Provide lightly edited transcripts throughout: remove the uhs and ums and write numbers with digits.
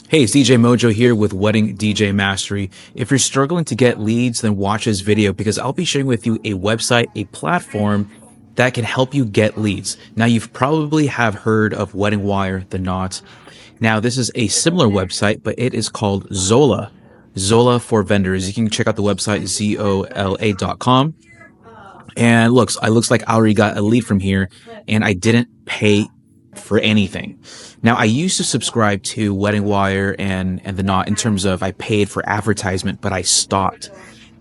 Hey, it's DJ Mojo here with Wedding DJ Mastery. If you're struggling to get leads, then watch this video because I'll be sharing with you a website, a platform that can help you get leads. Now, you've probably have heard of Wedding Wire, The Knot. Now, this is a similar website, but it is called Zola. Zola for vendors. You can check out the website, zola.com. And looks like I already got a lead from here and I didn't pay for anything. Now, I used to subscribe to Wedding Wire and The Knot in terms of I paid for advertisement, but I stopped.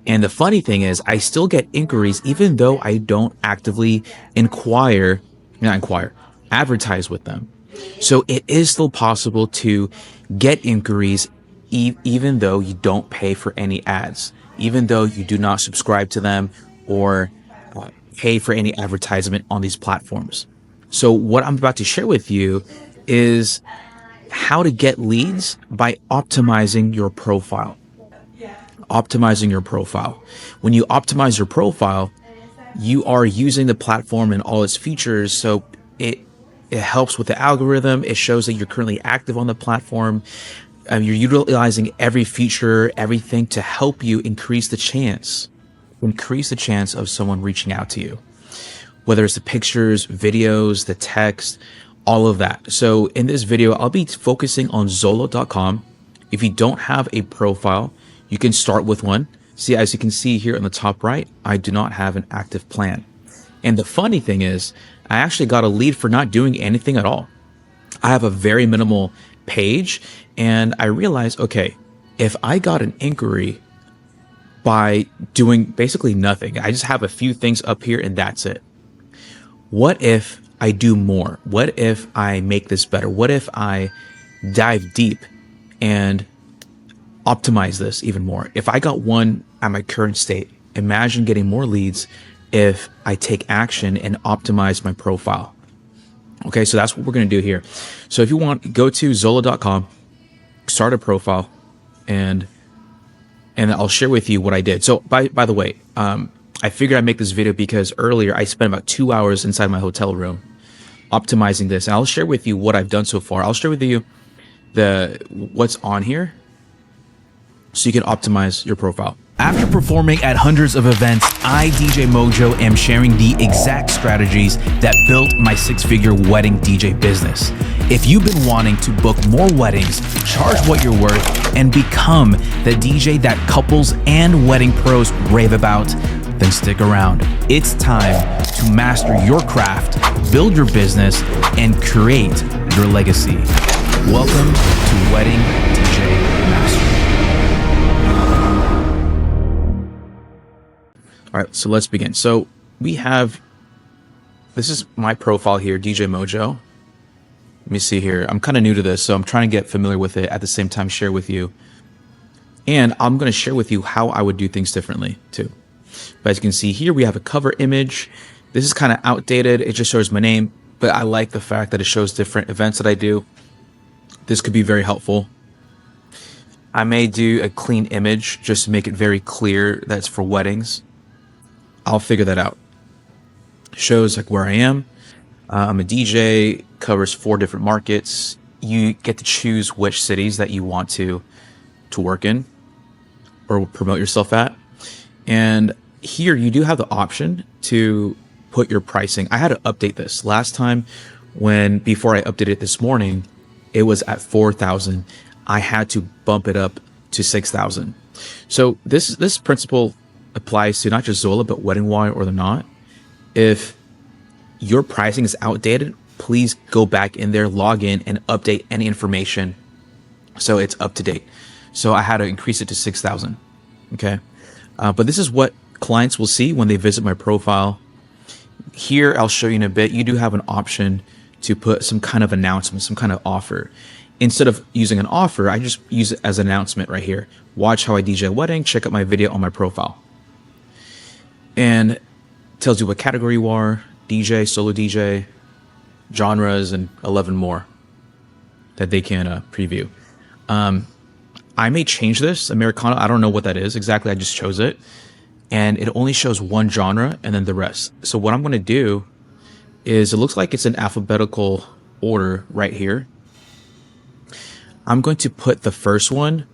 And the funny thing is I still get inquiries even though I don't actively advertise with them. So it is still possible to get inquiries even though you don't pay for any ads, even though you do not subscribe to them or pay for any advertisement on these platforms. So what I'm about to share with you is how to get leads by optimizing your profile. Optimizing your profile. When you optimize your profile, you are using the platform and all its features. So it helps with the algorithm. It shows that you're currently active on the platform. You're utilizing every feature, everything to help you increase the chance of someone reaching out to you. Whether it's the pictures, videos, the text, all of that. So in this video, I'll be focusing on Zola.com. If you don't have a profile, you can start with one. See, as you can see here on the top right, I do not have an active plan. And the funny thing is, I actually got a lead for not doing anything at all. I have a very minimal page and I realized, okay, if I got an inquiry by doing basically nothing, I just have a few things up here and that's it. What if I do more? What if I make this better? What if I dive deep and optimize this even more? If I got one at my current state, imagine getting more leads if I take action and optimize my profile. Okay, so that's what we're going to do here. So if you want, go to Zola.com, start a profile, and I'll share with you what I did. So by the way, I figured I'd make this video because earlier I spent about 2 hours inside my hotel room optimizing this. And I'll share with you what I've done so far. I'll share with you what's on here so you can optimize your profile. After performing at hundreds of events, I, DJ Mojo, am sharing the exact strategies that built my six-figure wedding DJ business. If you've been wanting to book more weddings, charge what you're worth, and become the DJ that couples and wedding pros rave about, then stick around. It's time to master your craft, build your business, and create your legacy. Welcome to Wedding DJ Mastery. All right, so let's begin. So this is my profile here, DJ Mojo. Let me see here. I'm kind of new to this, so I'm trying to get familiar with it at the same time, share with you. And I'm going to share with you how I would do things differently too. But as you can see here, we have a cover image. This is kind of outdated. It just shows my name, but I like the fact that it shows different events that I do. This could be very helpful. I may do a clean image just to make it very clear that it's for weddings. I'll figure that out. Shows like where I am. I'm a DJ, covers 4 different markets. You get to choose which cities that you want to work in or promote yourself at. And here you do have the option to put your pricing. I had to update this last time before I updated it this morning, it was at 4,000. I had to bump it up to 6,000. So this principle applies to not just Zola, but Wedding Wire or The Knot. If your pricing is outdated, please go back in there, log in, and update any information so it's up to date. So I had to increase it to 6,000. Okay. But this is what clients will see when they visit my profile. Here, I'll show you in a bit. You do have an option to put some kind of announcement, some kind of offer. Instead of using an offer, I just use it as an announcement right here. Watch how I DJ a wedding. Check out my video on my profile. And it tells you what category you are, DJ, solo DJ, genres, and 11 more that they can preview. I may change this, Americana. I don't know what that is exactly. I just chose it. And it only shows one genre and then the rest. So what I'm going to do is, it looks like it's in alphabetical order right here. I'm going to put the first one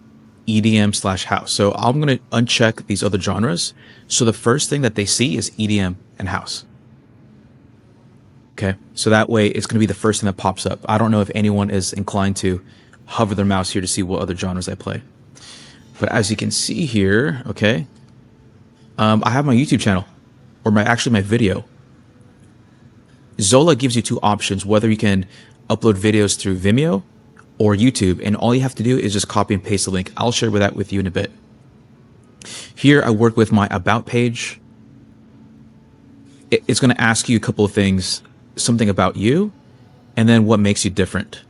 EDM/house. So I'm going to uncheck these other genres. So the first thing that they see is EDM and house. Okay. So that way it's going to be the first thing that pops up. I don't know if anyone is inclined to hover their mouse here to see what other genres I play. But as you can see here, okay, I have my YouTube channel, or my video. Zola gives you two options, whether you can upload videos through Vimeo or YouTube, and all you have to do is just copy and paste the link. I'll share that with you in a bit. Here I work with my about page. It's going to ask you a couple of things, something about you, and then what makes you different.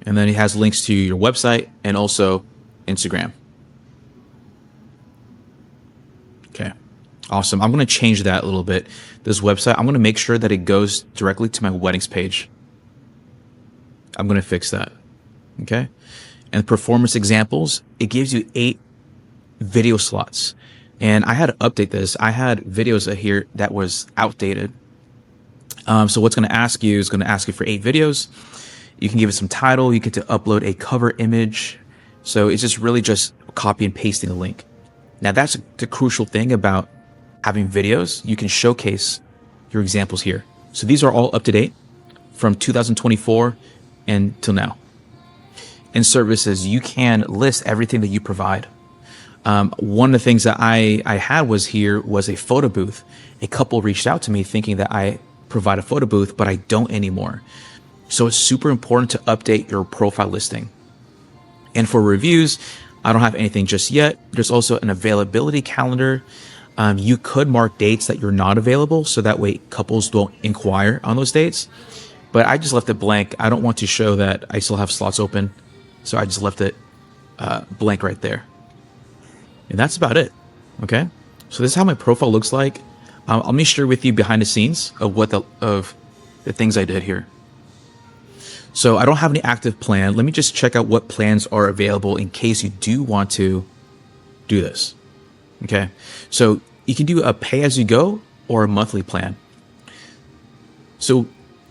And then it has links to your website and also Instagram. Okay, awesome. I'm going to change that a little bit. This website, I'm going to make sure that it goes directly to my weddings page. I'm going to fix that. Okay. And performance examples, it gives you 8 video slots. And I had to update this. I had videos here that was outdated. So what's going to ask you is going to ask you for 8 videos. You can give it some title. You get to upload a cover image. So it's just really just copy and pasting the link. Now that's the crucial thing about having videos. You can showcase your examples here. So these are all up to date from 2024 and till now. In services, you can list everything that you provide. One of the things that I had was a photo booth. A couple reached out to me thinking that I provide a photo booth, but I don't anymore. So it's super important to update your profile listing. And for reviews, I don't have anything just yet. There's also an availability calendar. You could mark dates that you're not available, so that way couples don't inquire on those dates. But I just left it blank. I don't want to show that I still have slots open. So I just left it blank right there. And that's about it. Okay. So this is how my profile looks like. Let me share with you behind the scenes of the things I did here. So I don't have any active plan. Let me just check out what plans are available in case you do want to do this. Okay. So you can do a pay as you go or a monthly plan. So,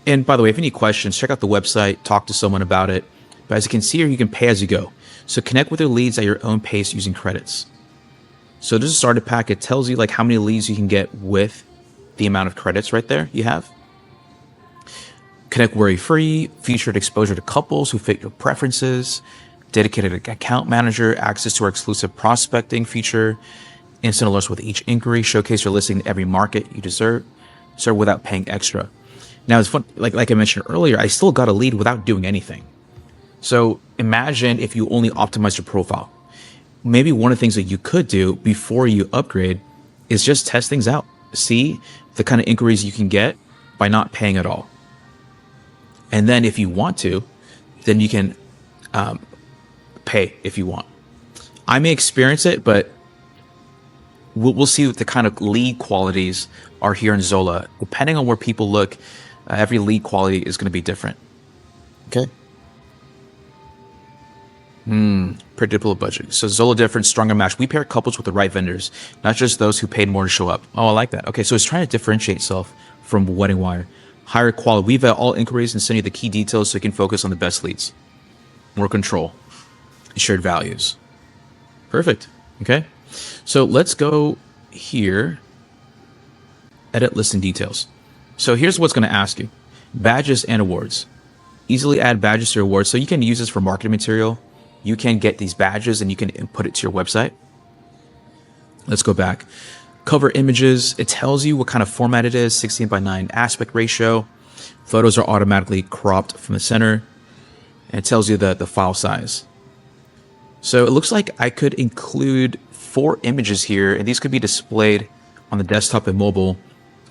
and by the way, if you have any questions, check out the website, talk to someone about it. But as you can see here, you can pay as you go. So connect with your leads at your own pace using credits. So there's a starter pack. It tells you like how many leads you can get with the amount of credits right there you have. Connect worry-free, featured exposure to couples who fit your preferences, dedicated account manager, access to our exclusive prospecting feature, instant alerts with each inquiry, showcase your listing in every market you deserve, serve without paying extra. Now it's fun, like I mentioned earlier, I still got a lead without doing anything. So imagine if you only optimize your profile. Maybe one of the things that you could do before you upgrade is just test things out. See the kind of inquiries you can get by not paying at all. And then if you want to, then you can pay if you want. I may experience it, but we'll see what the kind of lead qualities are here in Zola. Depending on where people look, every lead quality is going to be different. Okay. Predictable budget. So Zola different, stronger match. We pair couples with the right vendors, not just those who paid more to show up. Oh, I like that. Okay, so it's trying to differentiate itself from Wedding Wire. Higher quality. We vet all inquiries and send you the key details so you can focus on the best leads. More control. Shared values. Perfect. Okay. So let's go here. Edit listing details. So here's what's going to ask you. Badges and awards. Easily add badges to your awards. So you can use this for marketing material. You can get these badges and you can input it to your website. Let's go back. Cover images. It tells you what kind of format it is. 16:9 aspect ratio. Photos are automatically cropped from the center. And it tells you the file size. So it looks like I could include 4 images here, and these could be displayed on the desktop and mobile.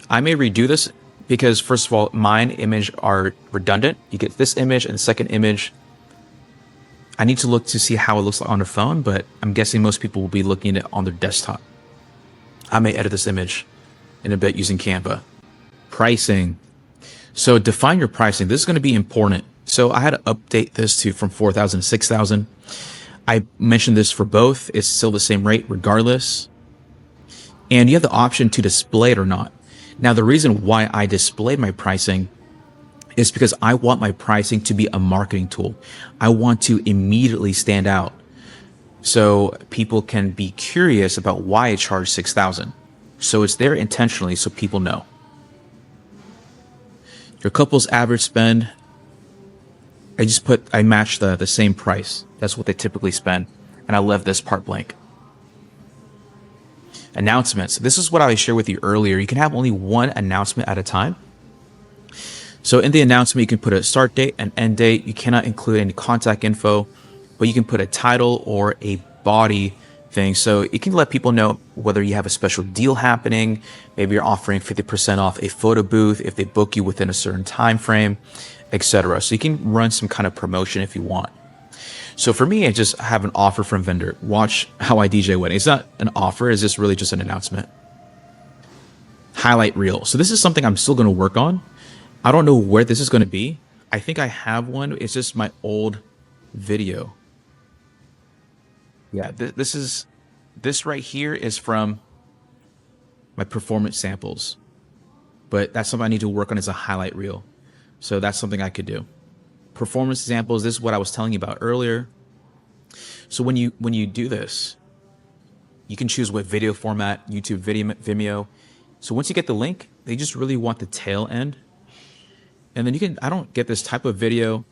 I may redo this because, first of all, mine image are redundant. You get this image and the second image. I need to look to see how it looks like on the phone, but I'm guessing most people will be looking at it on their desktop. I may edit this image in a bit using Canva. Pricing. So define your pricing. This is going to be important. So I had to update this from 4,000 to 6,000. I mentioned this for both. It's still the same rate regardless. And you have the option to display it or not. Now, the reason why I displayed my pricing is because I want my pricing to be a marketing tool. I want to immediately stand out so people can be curious about why I charge 6,000. So it's there intentionally so people know. Your couple's average spend, I matched the same price. That's what they typically spend. And I left this part blank. Announcements. This is what I shared with you earlier. You can have only one announcement at a time. So in the announcement, you can put a start date, an end date. You cannot include any contact info, but you can put a title or a body thing. So you can let people know whether you have a special deal happening. Maybe you're offering 50% off a photo booth if they book you within a certain time frame, etc. So you can run some kind of promotion if you want. So for me, I just have an offer from vendor. Watch how I DJ wedding. It's not an offer. It's just really just an announcement. Highlight reel. So this is something I'm still going to work on. I don't know where this is going to be. I think I have one. It's just my old video. Yeah, this right here is from my performance samples. But that's something I need to work on as a highlight reel. So that's something I could do. Performance samples, this is what I was telling you about earlier. So when you do this, you can choose what video format, YouTube, Vimeo. So once you get the link, they just really want the tail end. And then I don't get this type of video.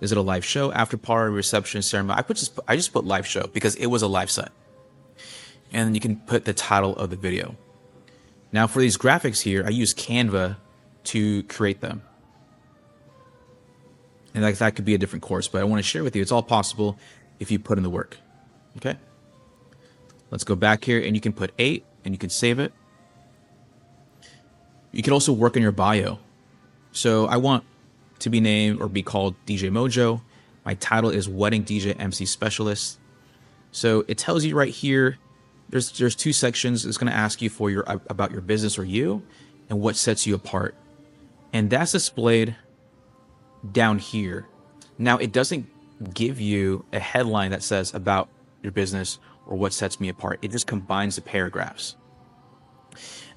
Is it a live show, after party, reception, ceremony? I just put live show because it was a live set. And then you can put the title of the video. Now for these graphics here, I use Canva to create them. And that could be a different course, but I want to share with you, it's all possible if you put in the work. Okay. Let's go back here and you can put 8 and you can save it. You can also work on your bio. So I want to be named or be called DJ Mojo. My title is Wedding DJ MC Specialist. So it tells you right here, there's 2 sections. It's going to ask you for about your business or you and what sets you apart. And that's displayed down here. Now it doesn't give you a headline that says about your business or what sets me apart. It just combines the paragraphs.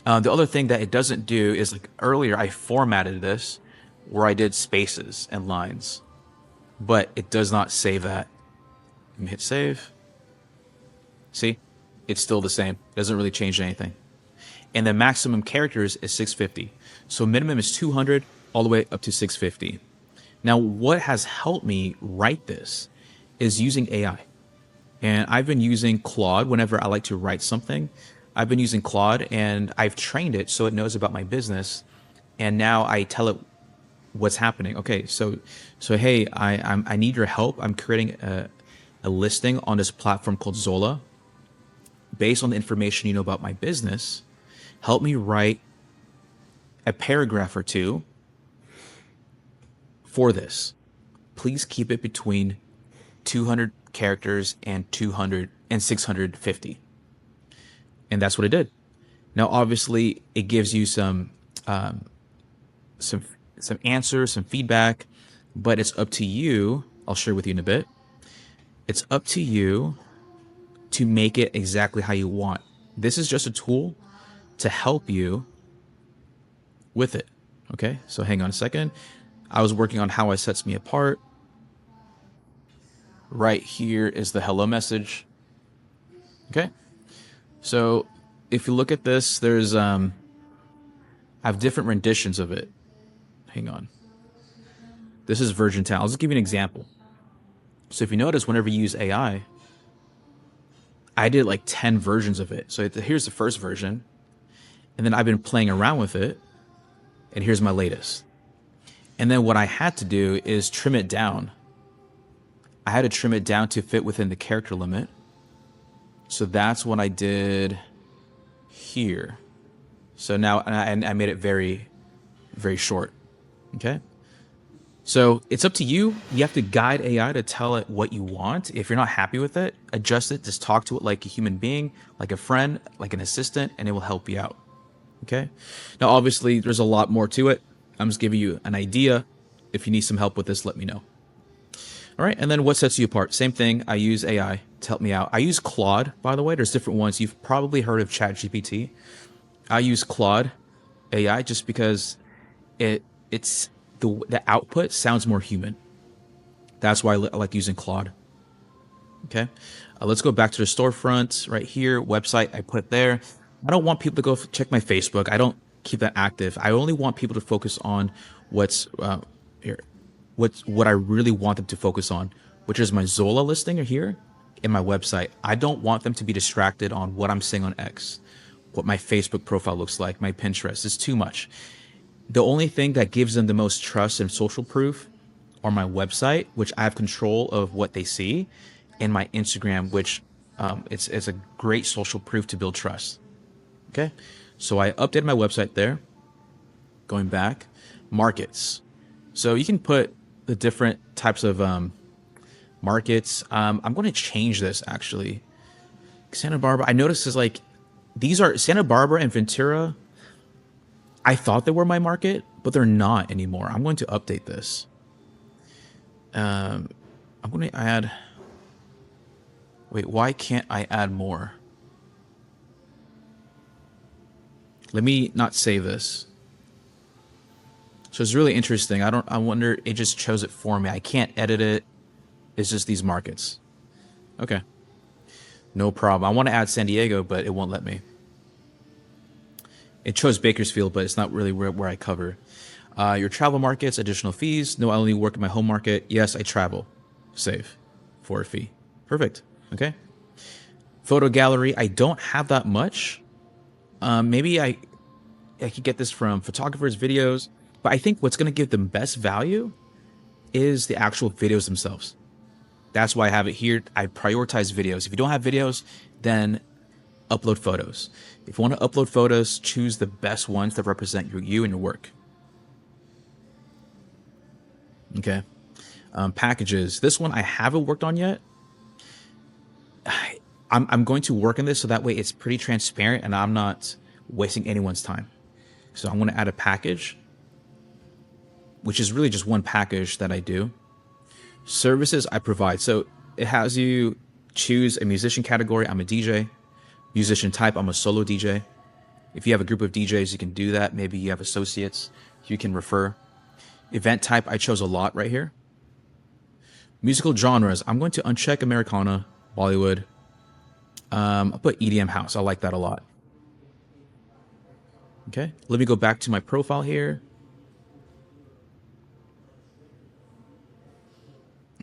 The other thing that it doesn't do is, like earlier, I formatted this where I did spaces and lines, but it does not save that. Let me hit save. See, it's still the same. It doesn't really change anything. And the maximum characters is 650. So minimum is 200 all the way up to 650. Now, what has helped me write this is using AI. And I've been using Claude whenever I like to write something. I've been using Claude and I've trained it so it knows about my business. And now I tell it what's happening. Okay, so hey, I need your help. I'm creating a listing on this platform called Zola. Based on the information you know about my business, help me write a paragraph or 2 for this. Please keep it between 200 characters and 200 and 650. And that's what it did. Now, obviously, it gives you some answers, some feedback, but it's up to you. I'll share with you in a bit. It's up to you to make it exactly how you want. This is just a tool to help you with it. Okay, so hang on a second. I was working on how it sets me apart. Right here is the hello message. Okay. So if you look at this, there's I have different renditions of it. Hang on. This is Virgin Town. I'll just give you an example. So if you notice, whenever you use AI, I did like 10 versions of it. So here's the first version. And then I've been playing around with it. And here's my latest. And then what I had to do is trim it down. I had to trim it down to fit within the character limit. So that's what I did here. So now I made it very, very short. Okay. So it's up to you. You have to guide AI to tell it what you want. If you're not happy with it, adjust it. Just talk to it like a human being, like a friend, like an assistant, and it will help you out. Okay. Now, obviously, there's a lot more to it. I'm just giving you an idea. If you need some help with this, let me know. All right, and then what sets you apart? Same thing. I use AI to help me out. I use Claude, by the way. There's different ones. You've probably heard of ChatGPT. I use Claude AI just because it's the output sounds more human. That's why I like using Claude. Okay, let's go back to the storefront right here. Website I put there. I don't want people to go check my Facebook. I don't keep that active. I only want people to focus on what's here, what I really want them to focus on, which is my Zola listing here in my website. I don't want them to be distracted on what I'm saying on X, what my Facebook profile looks like, my Pinterest. It's too much. The only thing that gives them the most trust and social proof are my website, which I have control of what they see, and my Instagram, which it's a great social proof to build trust. Okay, so I updated my website there. Going back, markets. So you can put the different types of markets. I'm going to change this actually. Santa Barbara. I noticed is like these are Santa Barbara and Ventura. I thought they were my market, but they're not anymore. I'm going to update this. I'm going to add. Wait, why can't I add more? Let me not save this. So it's really interesting. I wonder, it just chose it for me. I can't edit it. It's just these markets. Okay. No problem. I want to add San Diego, but it won't let me. It chose Bakersfield, but it's not really where I cover. Your travel markets, additional fees. No, I only work in my home market. Yes, I travel. Save for a fee. Perfect. Okay. Photo gallery. I don't have that much. Maybe I could get this from photographers' videos, but I think what's going to give them best value is the actual videos themselves. That's why I have it here. I prioritize videos. If you don't have videos, then upload photos. If you want to upload photos, choose the best ones that represent you and your work. Okay. Packages. This one I haven't worked on yet. I'm going to work on this so that way it's pretty transparent and I'm not wasting anyone's time. So I'm going to add a package, which is really just one package that I do. Services I provide. So it has you choose a musician category. I'm a DJ. Musician type, I'm a solo DJ. If you have a group of DJs, you can do that. Maybe you have associates you can refer. Event type, I chose a lot right here. Musical genres, I'm going to uncheck Americana, Bollywood. I'll put EDM house. I like that a lot. Okay, let me go back to my profile here.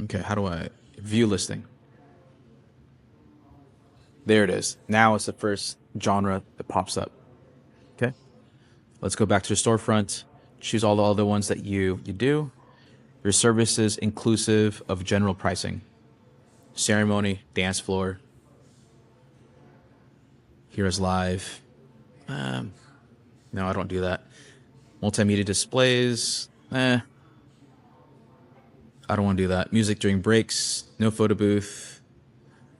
Okay, how do I view listing? There it is. Now it's the first genre that pops up. Okay, let's go back to the storefront. Choose all the other ones that you do. Your services inclusive of general pricing. Ceremony, dance floor. Here is live. No, I don't do that. Multimedia displays. I don't want to do that. Music during breaks. No photo booth.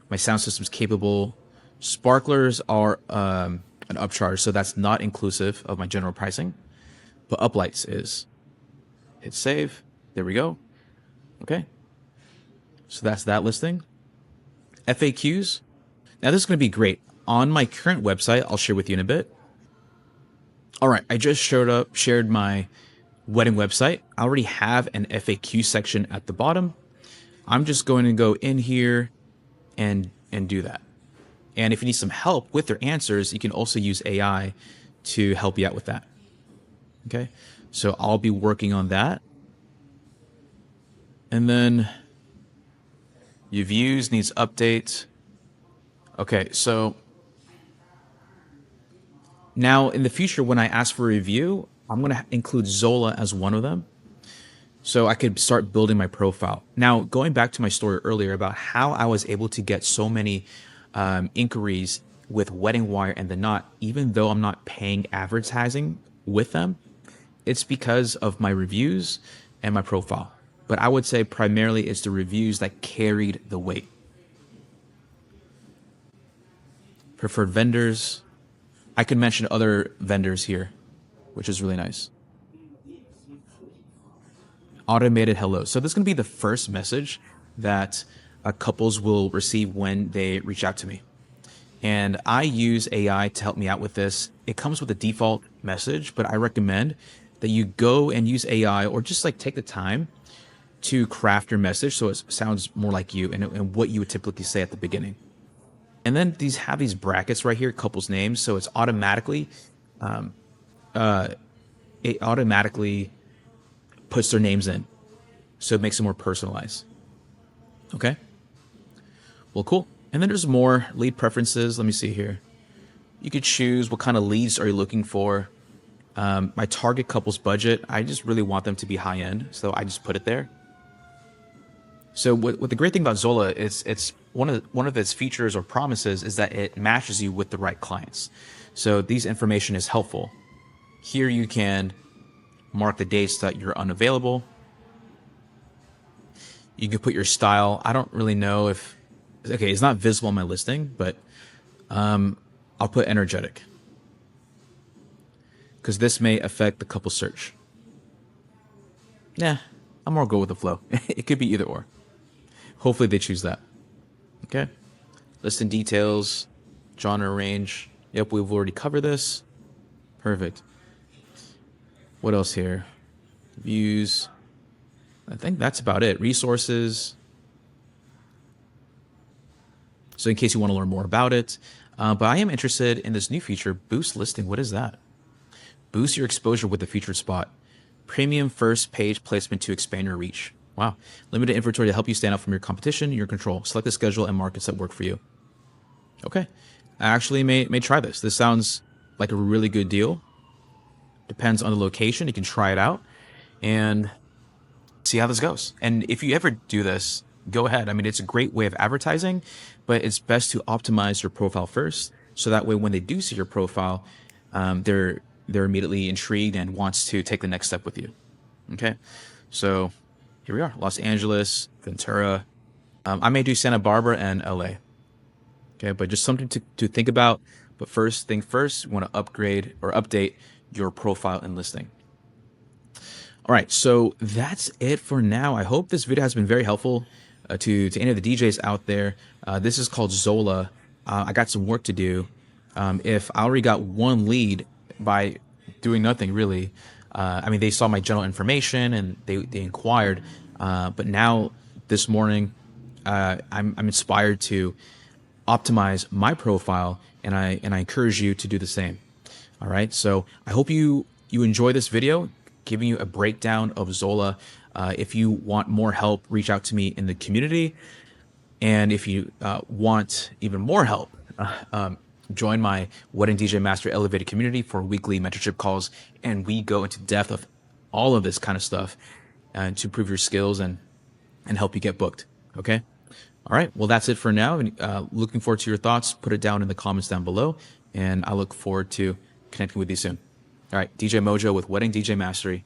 My sound system's capable. Sparklers are an upcharge, so that's not inclusive of my general pricing. But uplights is. Hit save. There we go. Okay. So that's that listing. FAQs. Now this is going to be great. On my current website, I'll share with you in a bit. All right, I just shared my wedding website. I already have an FAQ section at the bottom. I'm just going to go in here and do that. And if you need some help with their answers, you can also use AI to help you out with that. Okay, so I'll be working on that. And then your views needs update. Okay, so now in the future, when I ask for a review, I'm going to include Zola as one of them. So I could start building my profile. Now, going back to my story earlier about how I was able to get so many inquiries with Wedding Wire and The Knot, even though I'm not paying advertising with them, it's because of my reviews and my profile. But I would say primarily it's the reviews that carried the weight. Preferred vendors. I could mention other vendors here, which is really nice. Automated hello. So this is going to be the first message that couples will receive when they reach out to me. And I use AI to help me out with this. It comes with a default message, but I recommend that you go and use AI or just like take the time to craft your message so it sounds more like you and what you would typically say at the beginning. And then these have these brackets right here, couples names, so it's automatically puts their names in, so it makes it more personalized. Okay. Well, cool. And then there's more lead preferences. Let me see here. You could choose what kind of leads are you looking for. My target couples budget, I just really want them to be high end, so I just put it there. So what the great thing about Zola is it's one of its features or promises is that it matches you with the right clients. So these information is helpful. Here you can mark the dates that you're unavailable. You can put your style. I don't really know if, okay, it's not visible on my listing, but I'll put energetic because this may affect the couple search. Nah, I'm more go with the flow. It could be either or. Hopefully they choose that. Okay. Listing details, genre range. Yep, we've already covered this. Perfect. What else here? Views. I think that's about it. Resources. So in case you want to learn more about it. But I am interested in this new feature, Boost Listing. What is that? Boost your exposure with the featured spot. Premium first page placement to expand your reach. Wow. Limited inventory to help you stand out from your competition, your control. Select the schedule and markets that work for you. Okay. I actually may try this. This sounds like a really good deal. Depends on the location. You can try it out and see how this goes. And if you ever do this, go ahead. I mean, it's a great way of advertising, but it's best to optimize your profile first. So that way, when they do see your profile, they're immediately intrigued and wants to take the next step with you. Okay. So here we are, Los Angeles, Ventura. I may do Santa Barbara and LA. Okay, but just something to think about. But first thing first, you want to upgrade or update your profile and listing. All right, so that's it for now. I hope this video has been very helpful to any of the DJs out there. This is called Zola. I got some work to do. If I already got one lead by doing nothing really, I mean, they saw my general information and they inquired, but now this morning, I'm inspired to optimize my profile, and I encourage you to do the same. All right, so I hope you enjoy this video, giving you a breakdown of Zola. If you want more help, reach out to me in the community, and if you want even more help, join my Wedding DJ Master Elevated community for weekly mentorship calls, and we go into depth of all of this kind of stuff to improve your skills and help you get booked. Okay. All right. Well, that's it for now. Looking forward to your thoughts. Put it down in the comments down below, and I look forward to connecting with you soon. All right. DJ Mojo with Wedding DJ Mastery.